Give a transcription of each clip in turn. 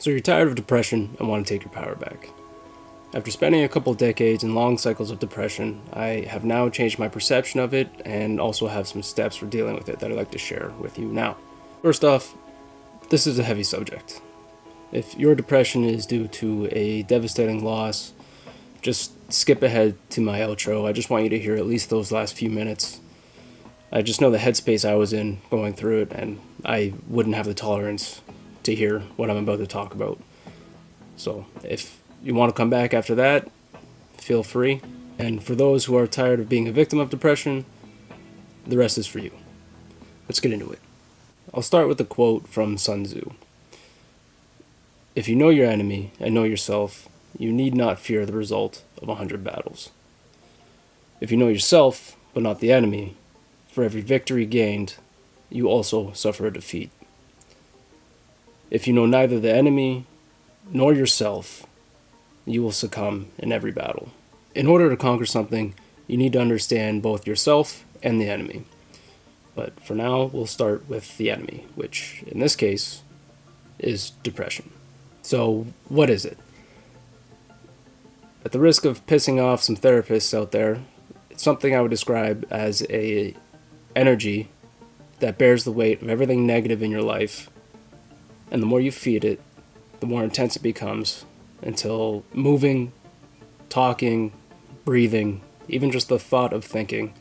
So you're tired of depression and want to take your power back. After spending a couple decades in long cycles of depression, I have now changed my perception of it and also have some steps for dealing with it that I'd like to share with you now. First off, this is a heavy subject. If your depression is due to a devastating loss, just skip ahead to my outro. I just want you to hear at least those last few minutes. I just know the headspace I was in going through it, and I wouldn't have the tolerance to hear what I'm about to talk about. So if you want to come back after that, feel free. And for those who are tired of being a victim of depression, the rest is for you. Let's get into it. I'll start with a quote from Sun Tzu. If you know your enemy and know yourself, you need not fear the result of 100 battles. If you know yourself, but not the enemy, for every victory gained, you also suffer a defeat. If you know neither the enemy nor yourself, you will succumb in every battle. In order to conquer something, you need to understand both yourself and the enemy. But for now, we'll start with the enemy, which in this case is depression. So what is it? At the risk of pissing off some therapists out there, it's something I would describe as a energy that bears the weight of everything negative in your life. And the more you feed it, the more intense it becomes, until moving, talking, breathing, even just the thought of thinking,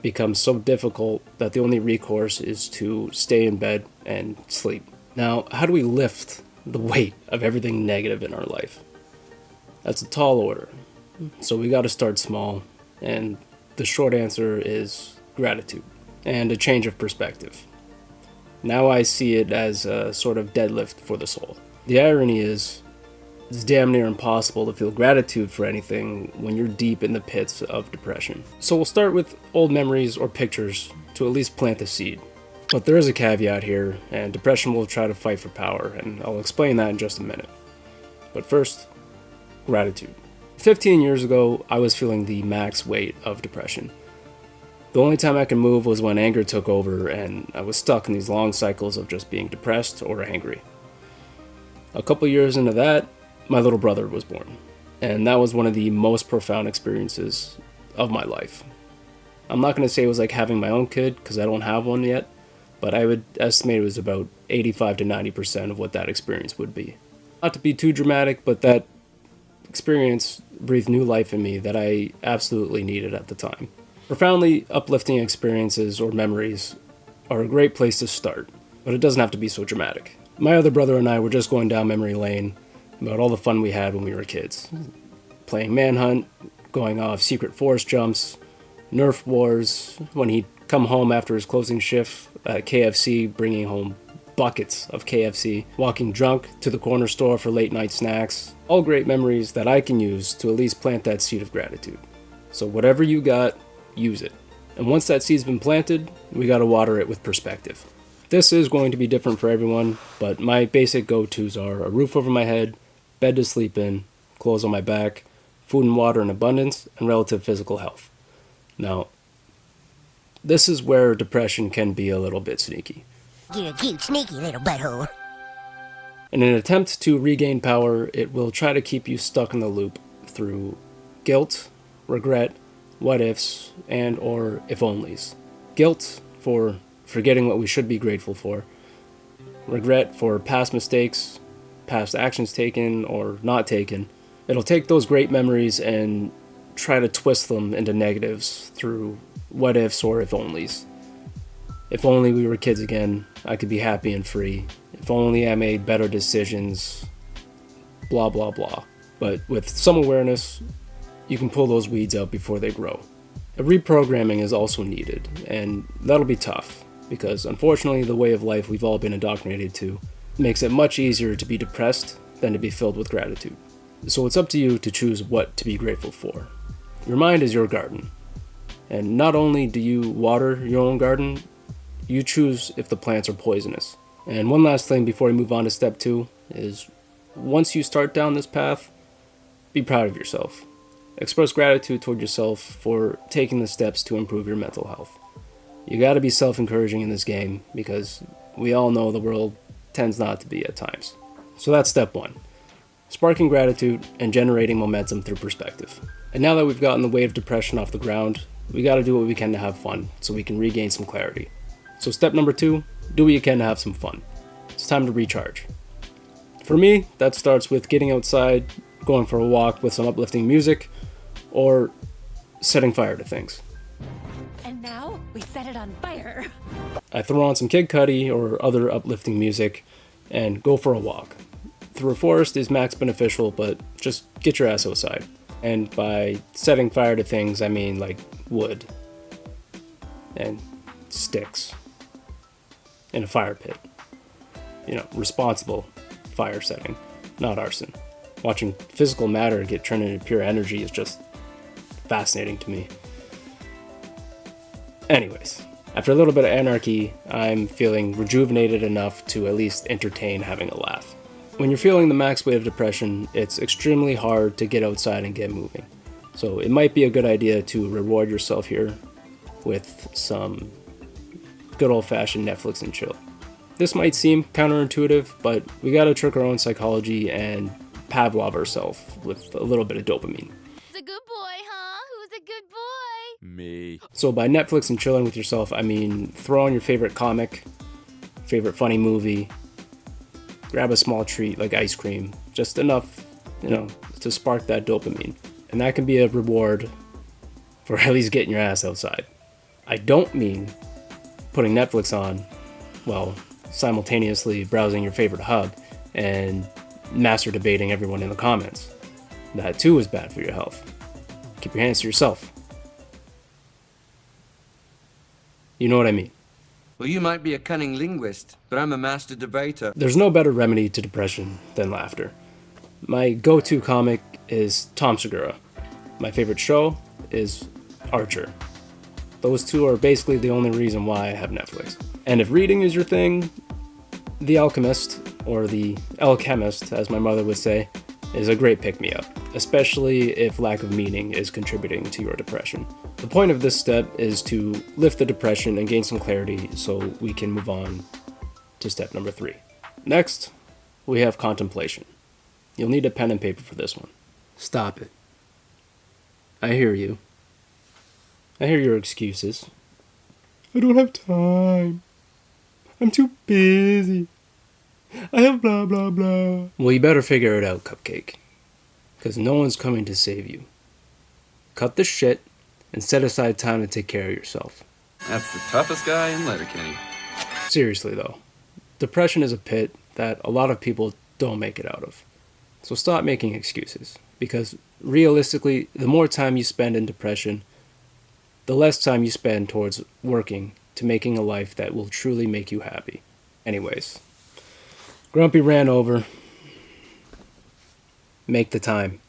becomes so difficult that the only recourse is to stay in bed and sleep. Now, how do we lift the weight of everything negative in our life? That's a tall order. So we got to start small, and the short answer is gratitude and a change of perspective. Now I see it as a sort of deadlift for the soul. The irony is, it's damn near impossible to feel gratitude for anything when you're deep in the pits of depression. So we'll start with old memories or pictures to at least plant the seed. But there is a caveat here, and depression will try to fight for power, and I'll explain that in just a minute. But first, gratitude. 15 years ago, I was feeling the max weight of depression. The only time I could move was when anger took over, and I was stuck in these long cycles of just being depressed or angry. A couple years into that, my little brother was born, and that was one of the most profound experiences of my life. I'm not going to say it was like having my own kid, because I don't have one yet, but I would estimate it was about 85 to 90% of what that experience would be. Not to be too dramatic, but that experience breathed new life in me that I absolutely needed at the time. Profoundly uplifting experiences or memories are a great place to start, but it doesn't have to be so dramatic. My other brother and I were just going down memory lane about all the fun we had when we were kids. Playing Manhunt, going off secret forest jumps, Nerf wars, when he'd come home after his closing shift at KFC, bringing home buckets of KFC, walking drunk to the corner store for late night snacks. All great memories that I can use to at least plant that seed of gratitude. So whatever you got, use it. And once that seed's been planted, we gotta water it with perspective. This is going to be different for everyone, but my basic go-tos are a roof over my head, bed to sleep in, clothes on my back, food and water in abundance, and relative physical health. Now, this is where depression can be a little bit sneaky. You're a cute, sneaky little butthole. In an attempt to regain power, it will try to keep you stuck in the loop through guilt, regret, what ifs, and or if onlys. Guilt for forgetting what we should be grateful for. Regret for past mistakes, past actions taken or not taken. It'll take those great memories and try to twist them into negatives through what ifs or if onlys. If only we were kids again, I could be happy and free. If only I made better decisions, blah blah blah. But with some awareness, you can pull those weeds out before they grow. A reprogramming is also needed, and that'll be tough, because unfortunately the way of life we've all been indoctrinated to makes it much easier to be depressed than to be filled with gratitude. So it's up to you to choose what to be grateful for. Your mind is your garden, and not only do you water your own garden, you choose if the plants are poisonous. And one last thing before we move on to step 2 is, once you start down this path, be proud of yourself. Express gratitude toward yourself for taking the steps to improve your mental health. You gotta be self-encouraging in this game, because we all know the world tends not to be at times. So that's step one. Sparking gratitude and generating momentum through perspective. And now that we've gotten the weight of depression off the ground, we gotta do what we can to have fun so we can regain some clarity. So step number 2, do what you can to have some fun. It's time to recharge. For me, that starts with getting outside, going for a walk with some uplifting music, or setting fire to things. And now we set it on fire. I throw on some Kid Cudi or other uplifting music and go for a walk. Through a forest is max beneficial, but just get your ass outside. And by setting fire to things, I mean like wood and sticks in a fire pit. Responsible fire setting, not arson. Watching physical matter get turned into pure energy is just fascinating to me. Anyways, after a little bit of anarchy, I'm feeling rejuvenated enough to at least entertain having a laugh. When you're feeling the max weight of depression, it's extremely hard to get outside and get moving. So it might be a good idea to reward yourself here with some good old-fashioned Netflix and chill. This might seem counterintuitive, but we gotta trick our own psychology and Pavlov ourselves with a little bit of dopamine. Who's a good boy, huh? Who's a good boy? Me. So by Netflix and chilling with yourself, I mean throw on your favorite comic, favorite funny movie, grab a small treat like ice cream, just enough, to spark that dopamine. And that can be a reward for at least getting your ass outside. I don't mean putting Netflix on while simultaneously browsing your favorite hub and master debating everyone in the comments. That too is bad for your health. Keep your hands to yourself. You know what I mean. Well, you might be a cunning linguist, but I'm a master debater. There's no better remedy to depression than laughter. My go-to comic is Tom Segura. My favorite show is Archer. Those two are basically the only reason why I have Netflix. And if reading is your thing, The Alchemist, or The Alchemist, as my mother would say, is a great pick-me-up, especially if lack of meaning is contributing to your depression. The point of this step is to lift the depression and gain some clarity so we can move on to step number 3. Next, we have contemplation. You'll need a pen and paper for this one. Stop it. I hear you. I hear your excuses. I don't have time. I'm too busy. I have blah blah blah. Well, you better figure it out, Cupcake. Because no one's coming to save you. Cut the shit and set aside time to take care of yourself. That's the toughest guy in Letterkenny. Seriously though, depression is a pit that a lot of people don't make it out of. So stop making excuses. Because realistically, the more time you spend in depression, the less time you spend towards working to making a life that will truly make you happy. Anyways, Grumpy ran over. Make the time.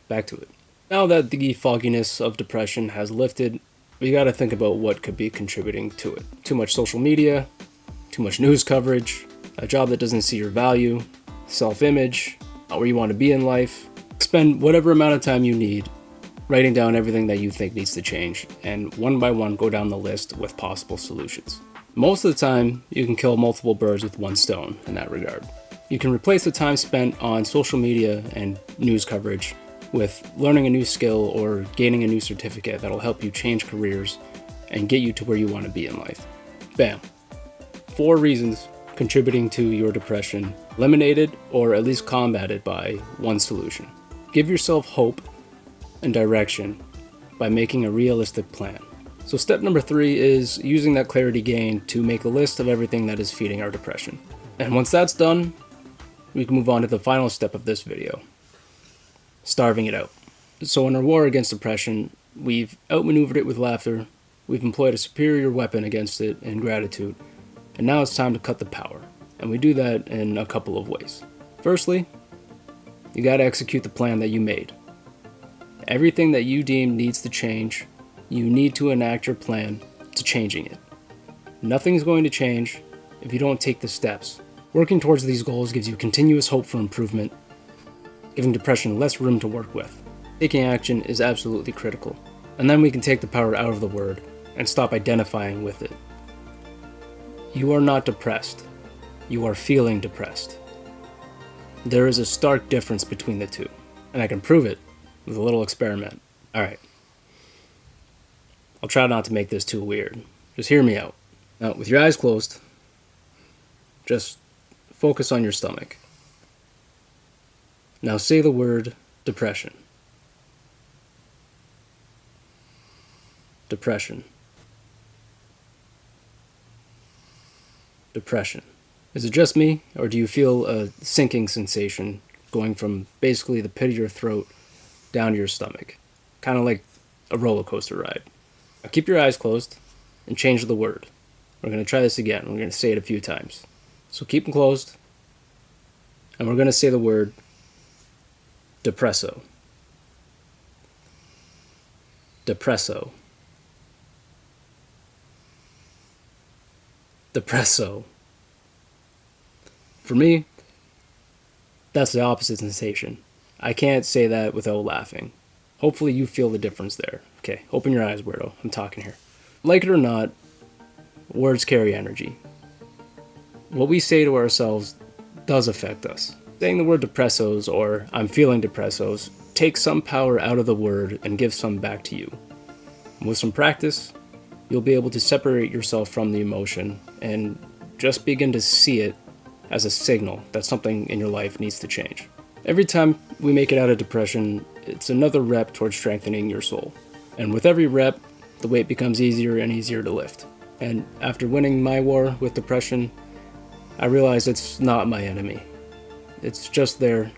Back to it. Now that the fogginess of depression has lifted, we gotta think about what could be contributing to it. Too much social media, too much news coverage, a job that doesn't see your value, self-image, not where you want to be in life. Spend whatever amount of time you need writing down everything that you think needs to change, and one by one go down the list with possible solutions. Most of the time, you can kill multiple birds with one stone in that regard. You can replace the time spent on social media and news coverage with learning a new skill or gaining a new certificate that'll help you change careers and get you to where you want to be in life. Bam. 4 reasons contributing to your depression, eliminated or at least combated by one solution. Give yourself hope and direction by making a realistic plan. So step number 3 is using that clarity gained to make a list of everything that is feeding our depression. And once that's done, we can move on to the final step of this video. Starving it out. So in our war against depression, we've outmaneuvered it with laughter, we've employed a superior weapon against it in gratitude, and now it's time to cut the power. And we do that in a couple of ways. Firstly, you gotta execute the plan that you made. Everything that you deem needs to change, you need to enact your plan to changing it. Nothing's going to change if you don't take the steps. Working towards these goals gives you continuous hope for improvement, giving depression less room to work with. Taking action is absolutely critical. And then we can take the power out of the word and stop identifying with it. You are not depressed. You are feeling depressed. There is a stark difference between the two, and I can prove it with a little experiment. Alright. I'll try not to make this too weird. Just hear me out. Now, with your eyes closed, just focus on your stomach. Now say the word depression. Depression. Depression. Is it just me, or do you feel a sinking sensation going from basically the pit of your throat down to your stomach? Kind of like a roller coaster ride. Now keep your eyes closed and change the word. We're going to try this again. We're going to say it a few times. So keep them closed, and we're going to say the word depresso. Depresso. Depresso. For me, that's the opposite sensation. I can't say that without laughing. Hopefully you feel the difference there. Okay, open your eyes, weirdo. I'm talking here. Like it or not, words carry energy. What we say to ourselves does affect us. Saying the word depressos or I'm feeling depressos takes some power out of the word and gives some back to you. With some practice, you'll be able to separate yourself from the emotion and just begin to see it as a signal that something in your life needs to change. Every time we make it out of depression, it's another rep towards strengthening your soul. And with every rep, the weight becomes easier and easier to lift. And after winning my war with depression, I realized it's not my enemy. It's just there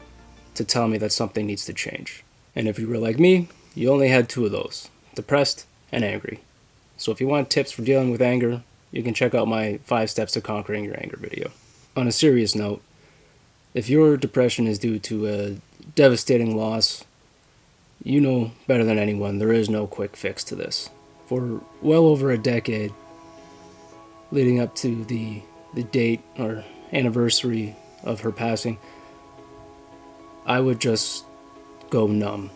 to tell me that something needs to change. And if you were like me, you only had two of those, depressed and angry. So if you want tips for dealing with anger, you can check out my 5 steps to conquering your anger video. On a serious note, if your depression is due to a devastating loss, you know better than anyone there is no quick fix to this. For well over a decade, leading up to the date or anniversary of her passing, I would just go numb.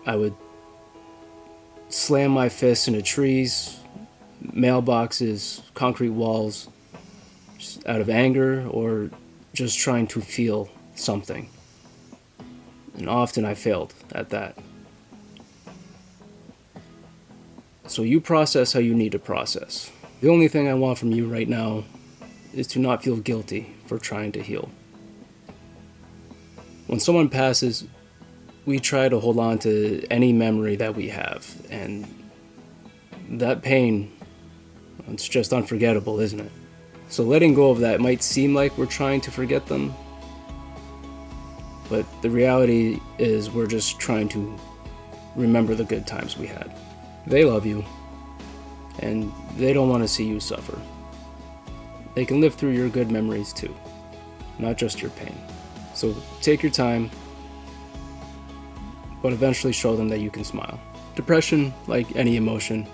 I would slam my fists into trees, mailboxes, concrete walls, just out of anger or just trying to feel something. And often I failed at that. So you process how you need to process. The only thing I want from you right now is to not feel guilty for trying to heal. When someone passes, we try to hold on to any memory that we have, and that pain, it's just unforgettable, isn't it? So letting go of that might seem like we're trying to forget them, but the reality is we're just trying to remember the good times we had. They love you, and they don't want to see you suffer. They can live through your good memories too, not just your pain. So take your time, but eventually show them that you can smile. Depression, like any emotion,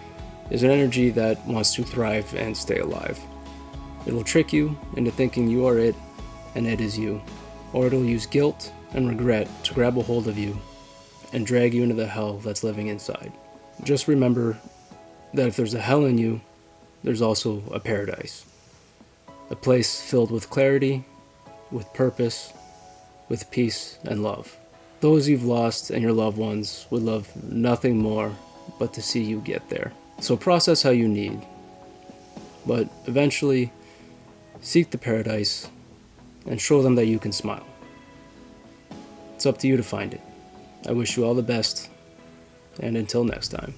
is an energy that wants to thrive and stay alive. It will trick you into thinking you are it and it is you, or it'll use guilt and regret to grab a hold of you and drag you into the hell that's living inside. Just remember that if there's a hell in you, there's also a paradise. A place filled with clarity, with purpose, with peace and love. Those you've lost and your loved ones would love nothing more but to see you get there. So process how you need, but eventually seek the paradise and show them that you can smile. It's up to you to find it. I wish you all the best, and until next time.